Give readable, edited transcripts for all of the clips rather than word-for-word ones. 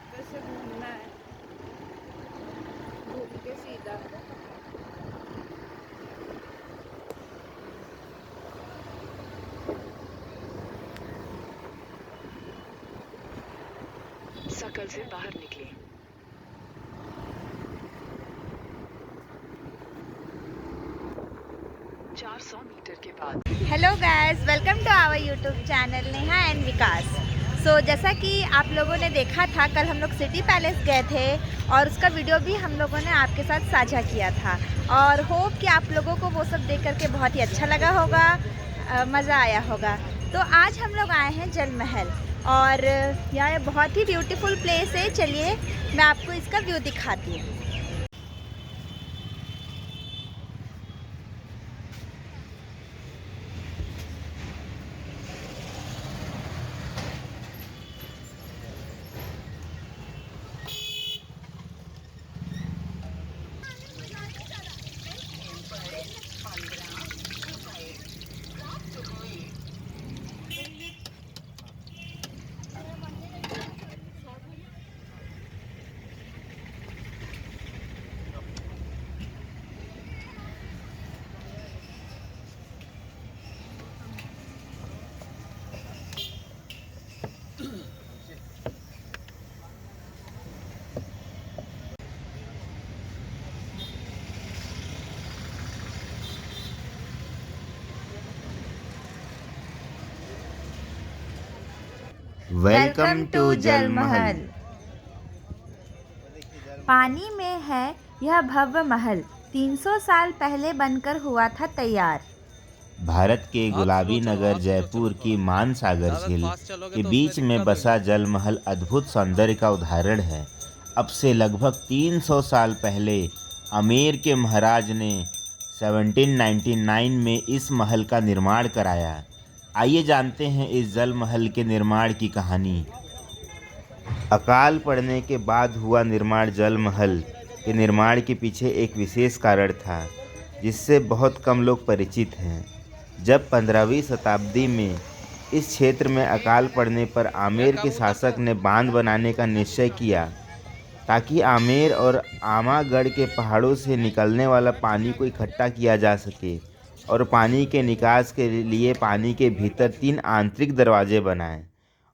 कैसे घूमना है, घूम के सीधा। सर्कल से बाहर निकले। ₹400 मीटर के बाद। Hello guys, welcome to our YouTube channel Neha and Vikas. जैसा कि आप लोगों ने देखा था, कल हम लोग सिटी पैलेस गए थे और उसका वीडियो भी हम लोगों ने आपके साथ साझा किया था और होप कि आप लोगों को वो सब देख करके बहुत ही अच्छा लगा होगा, मज़ा आया होगा। तो आज हम लोग आए हैं जल महल और यहाँ बहुत ही ब्यूटीफुल प्लेस है। चलिए मैं आपको इसका व्यू दिखाती हूँ। वेलकम टू जल महल। पानी में है यह भव्य महल, 300 साल पहले बनकर हुआ था तैयार। भारत के गुलाबी नगर जयपुर की मानसागर झील के बीच में बसा जल महल अद्भुत सौंदर्य का उदाहरण है। अब से लगभग 300 साल पहले आमेर के महाराज ने 1799 में इस महल का निर्माण कराया। आइए जानते हैं इस जल महल के निर्माण की कहानी। अकाल पड़ने के बाद हुआ निर्माण। जल महल के निर्माण के पीछे एक विशेष कारण था जिससे बहुत कम लोग परिचित हैं। जब 15वीं शताब्दी में इस क्षेत्र में अकाल पड़ने पर आमेर के शासक ने बांध बनाने का निश्चय किया ताकि आमेर और आमागढ़ के पहाड़ों से निकलने वाला पानी को इकट्ठा किया जा सके और पानी के निकास के लिए पानी के भीतर 3 आंतरिक दरवाजे बनाए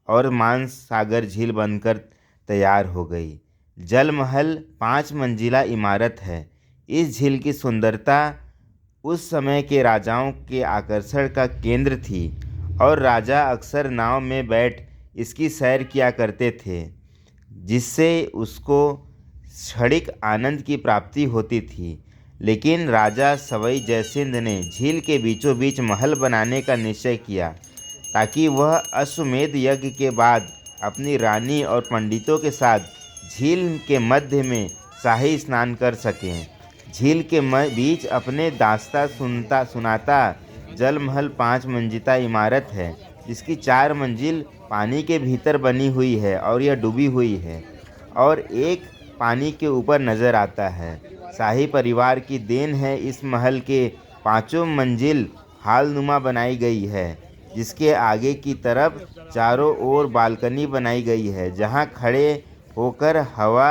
और मानसागर झील बनकर तैयार हो गई। जल महल 5 मंजिला इमारत है। इस झील की सुंदरता उस समय के राजाओं के आकर्षण का केंद्र थी और राजा अक्सर नाव में बैठ इसकी सैर किया करते थे, जिससे उसको क्षणिक आनंद की प्राप्ति होती थी। लेकिन राजा सवाई जयसिंह ने झील के बीचों बीच महल बनाने का निश्चय किया ताकि वह अश्वमेध यज्ञ के बाद अपनी रानी और पंडितों के साथ झील के मध्य में शाही स्नान कर सकें। झील के बीच अपने दास्ता सुनाता जल महल 5 मंजिला इमारत है जिसकी 4 मंजिल पानी के भीतर बनी हुई है और यह डूबी हुई है और एक पानी के ऊपर नज़र आता है। शाही परिवार की देन है। इस महल के 5 मंजिल हालनुमा बनाई गई है जिसके आगे की तरफ चारों ओर बालकनी बनाई गई है जहां खड़े होकर हवा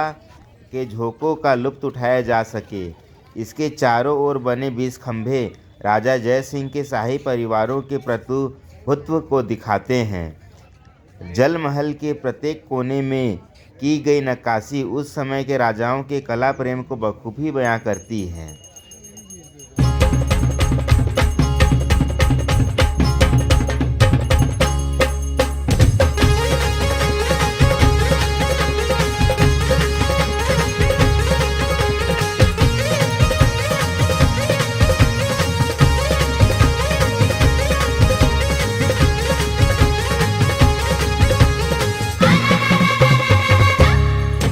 के झोंकों का लुत्फ उठाया जा सके। इसके चारों ओर बने 20 खंभे राजा जय सिंह के शाही परिवारों के प्रभुत्व को दिखाते हैं। जल महल के प्रत्येक कोने में की गई नक्काशी उस समय के राजाओं के कला प्रेम को बखूबी बयां करती है।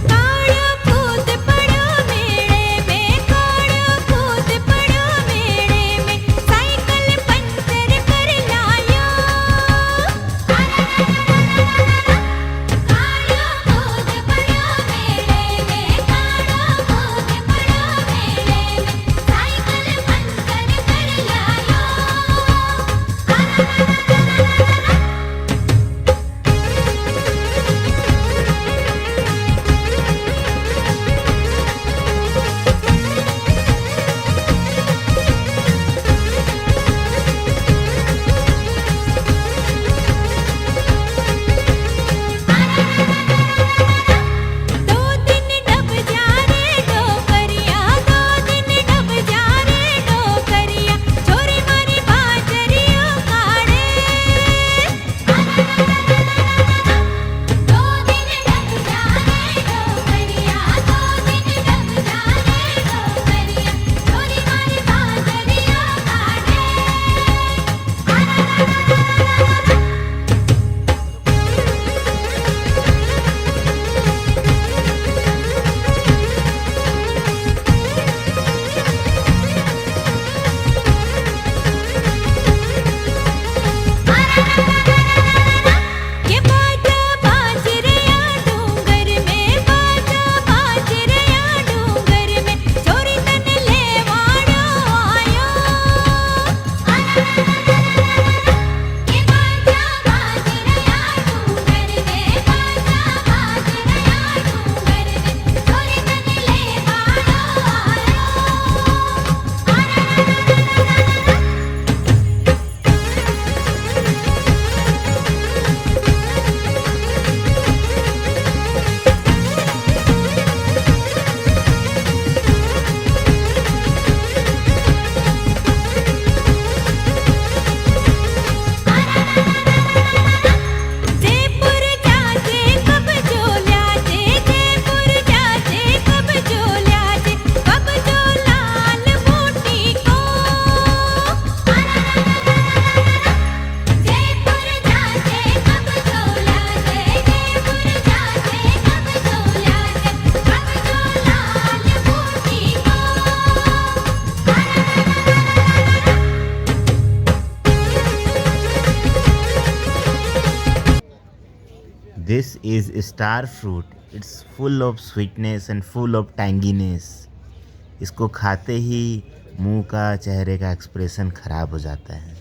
काळं भूत पडो मेळे में काळं is star fruit. It's full of sweetness and full of tanginess. इसको खाते ही मुंह का, चेहरे का एक्सप्रेशन खराब हो जाता है।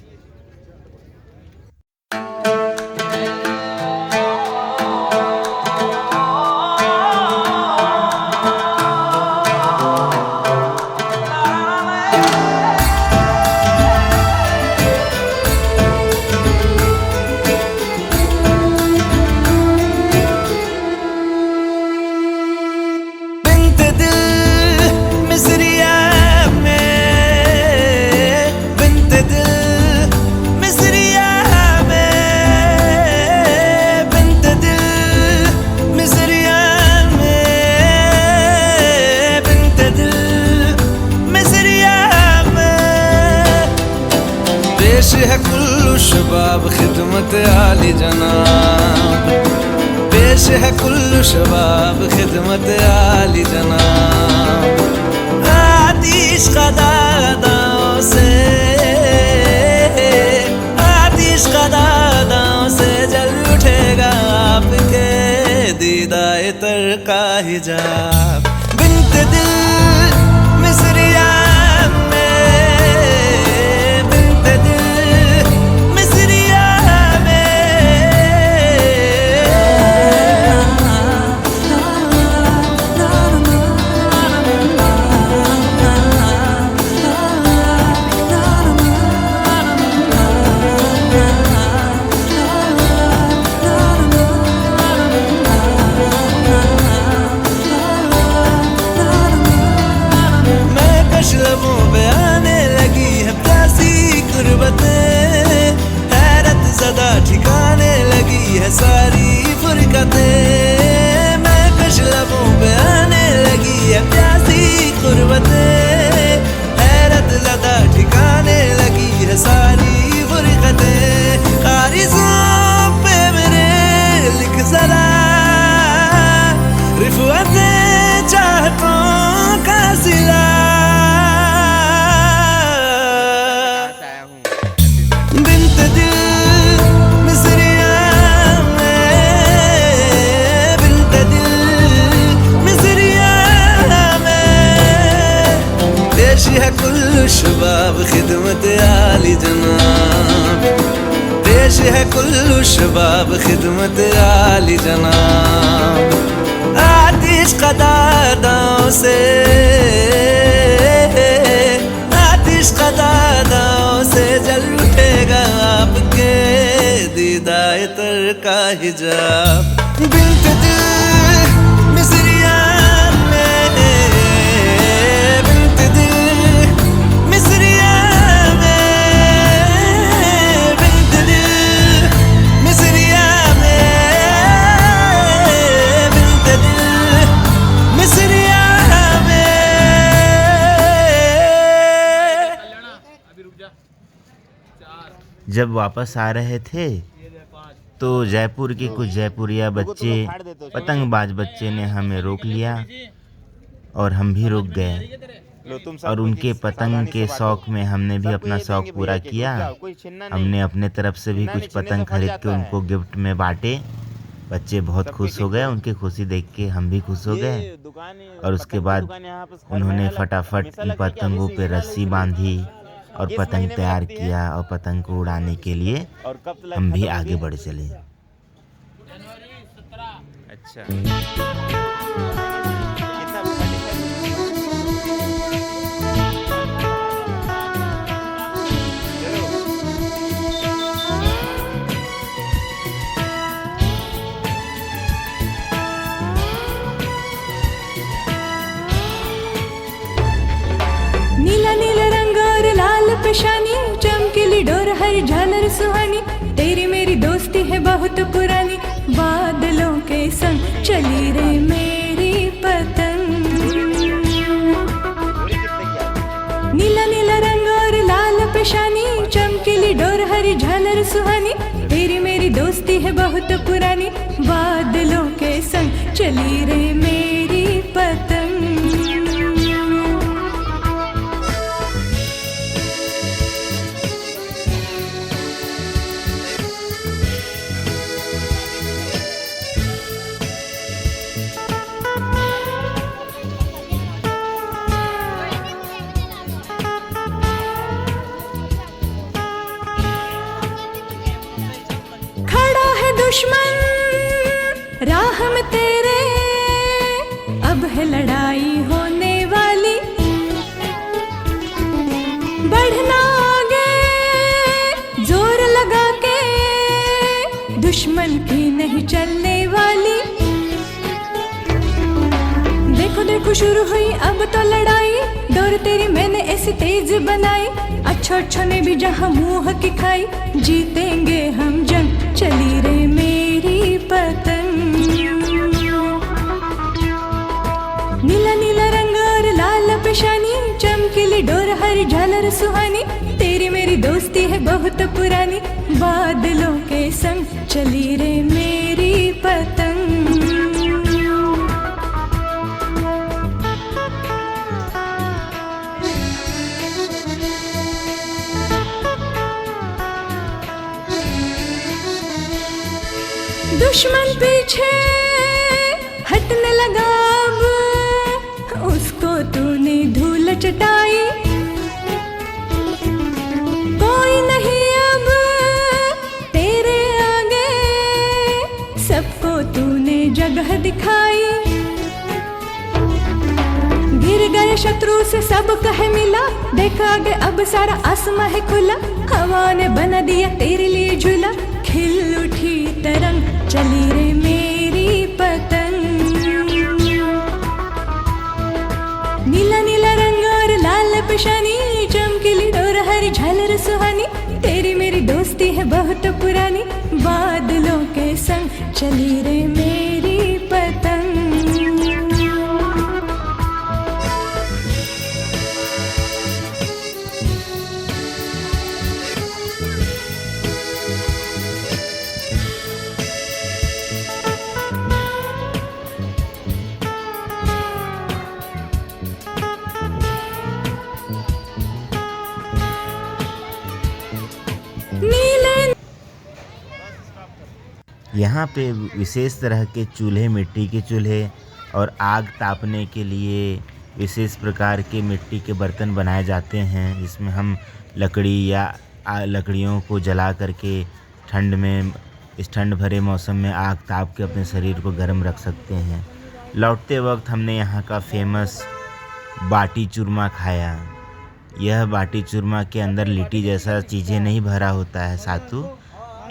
पेश है कुल्लू शबाब खिदमत आली जनाब, पेश है कुल्लू शबाब खिदमत आली जनाब। आतिश कदादाओं से, आतिश कदादाओं से जल उठेगा आपके दीदाए तर का हिजाब। बिन्त दिल मिसरिया लबों पे आने लगी है प्यासी गुर्बतें, हैरत ज़दा ठिकाने लगी है सारी फुरकतें। मैं कश लबों पे आने लगी है प्यासी गुर्बतें, हैरत ज़दा ठिकाने लगी है सारी फुरकतें। कारिज़ों पे मेरे लिख ज़रा रिफ़अतें चाहतों का सिला। पेश है कुल्लू शबाब खिदमत आली जनाब, पेश है कुल्लू शबाब खिदमत आली जनाब। आतिश कदादाओं से, आतिश कदादाओं से जल उठेगा आपके दीदाए तर का हिजाब। बिन्त दिल मिसरिया जब वापस आ रहे थे तो जयपुर के कुछ जयपुरिया बच्चे, पतंगबाज बच्चे ने हमें रोक लिया और हम भी रुक गए, और उनके पतंग के शौक में हमने भी अपना शौक पूरा किया। हमने अपने तरफ से भी कुछ पतंग खरीद के उनको गिफ्ट में बांटे। बच्चे बहुत खुश हो गए, उनकी खुशी देख के हम भी खुश हो गए। और उसके बाद उन्होंने फटाफट इन पतंगों पे रस्सी बांधी और पतंग तैयार किया, और पतंग को उड़ाने के लिए हम भी आगे बढ़ चले। अच्छा, नीला नीला रंग और लाल पेशानी, चमकीली डोर हर झालर सुहानी। तेरी मेरी दोस्ती है बहुत पुरानी, बादलों के संग चली रे मेरी पतंग। नीला नीला रंग और लाल पेशानी, चमकीली डोर हर झालर सुहानी। तेरी मेरी दोस्ती है बहुत पुरानी, बादलों के संग चली रे मेरी पतंग। राह में तेरे अब है लड़ाई होने वाली, बढ़ना आगे जोर लगा के, दुश्मन की नहीं चलने वाली। देखो देखो शुरू हुई अब तो लड़ाई, डोर तेरी मैंने ऐसी तेज बनाई, अच्छों ने भी जहां मुंह की खाई, जीतेंगे हम जंग चली रे मेरी पतंग। नीला नीला रंग और लाल पेशानी, चमकीली डोर हरी झालर सुहानी, तेरी मेरी दोस्ती है बहुत पुरानी, बादलों के संग चली रे मेरी पतंग। दुश्मन पीछे हटने लगा अब, उसको तूने धूल चटाई, कोई नहीं अब तेरे आगे, सबको तूने जगह दिखाई। गिर गए शत्रु से सब कहे मिला, देखा आगे अब सारा आसमां है खुला, हवा ने बना दिया तेरे लिए झूला, खिल उठी तरंग चली रे मेरी पतंग। नीला नीला रंग और लाल पेशानी, चमकीली डोर हरी झालर सुहानी, तेरी मेरी दोस्ती है बहुत पुरानी, बादलों के संग चली रे मेरी पतंग। यहाँ पे विशेष तरह के चूल्हे, मिट्टी के चूल्हे और आग तापने के लिए विशेष प्रकार के मिट्टी के बर्तन बनाए जाते हैं, जिसमें हम लकड़ी या लकड़ियों को जला करके ठंड में, इस ठंड भरे मौसम में आग ताप के अपने शरीर को गर्म रख सकते हैं। लौटते वक्त हमने यहाँ का फेमस बाटी चूरमा खाया। यह बाटी चूरमा के अंदर लिट्टी जैसा चीज़ें नहीं भरा होता है सातू,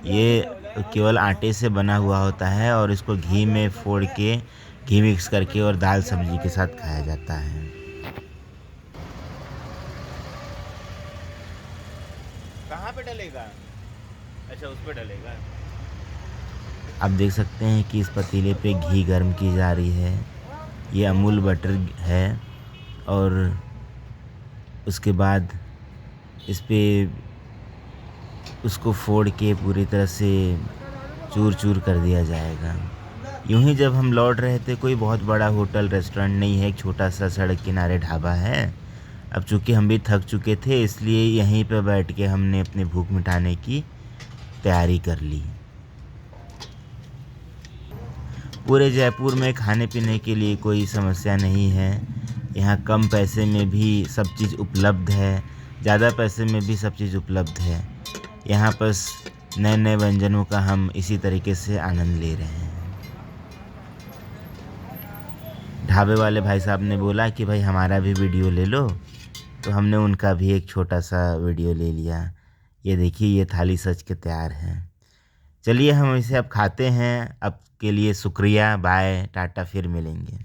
ये केवल आटे से बना हुआ होता है और इसको घी में फोड़ के, घी मिक्स करके और दाल सब्जी के साथ खाया जाता है। कहाँ पे डलेगा? अच्छा, उस पे डलेगा। आप देख सकते हैं कि इस पतीले पे घी गर्म की जा रही है। ये अमूल बटर है और उसके बाद इस पे उसको फोड़ के पूरी तरह से चूर चूर कर दिया जाएगा। यूं ही जब हम लौट रहे थे, कोई बहुत बड़ा होटल रेस्टोरेंट नहीं है, एक छोटा सा सड़क किनारे ढाबा है। अब चूँकि हम भी थक चुके थे, इसलिए यहीं पर बैठ के हमने अपनी भूख मिटाने की तैयारी कर ली। पूरे जयपुर में खाने पीने के लिए कोई समस्या नहीं है। यहाँ कम पैसे में भी सब चीज़ उपलब्ध है, ज़्यादा पैसे में भी सब चीज़ उपलब्ध है। यहाँ बस नए नए व्यंजनों का हम इसी तरीके से आनंद ले रहे हैं। ढाबे वाले भाई साहब ने बोला कि भाई हमारा भी वीडियो ले लो, तो हमने उनका भी एक छोटा सा वीडियो ले लिया। ये देखिए, ये थाली सज के तैयार है। चलिए हम इसे अब खाते हैं। अब के लिए शुक्रिया, बाय, टाटा, फिर मिलेंगे।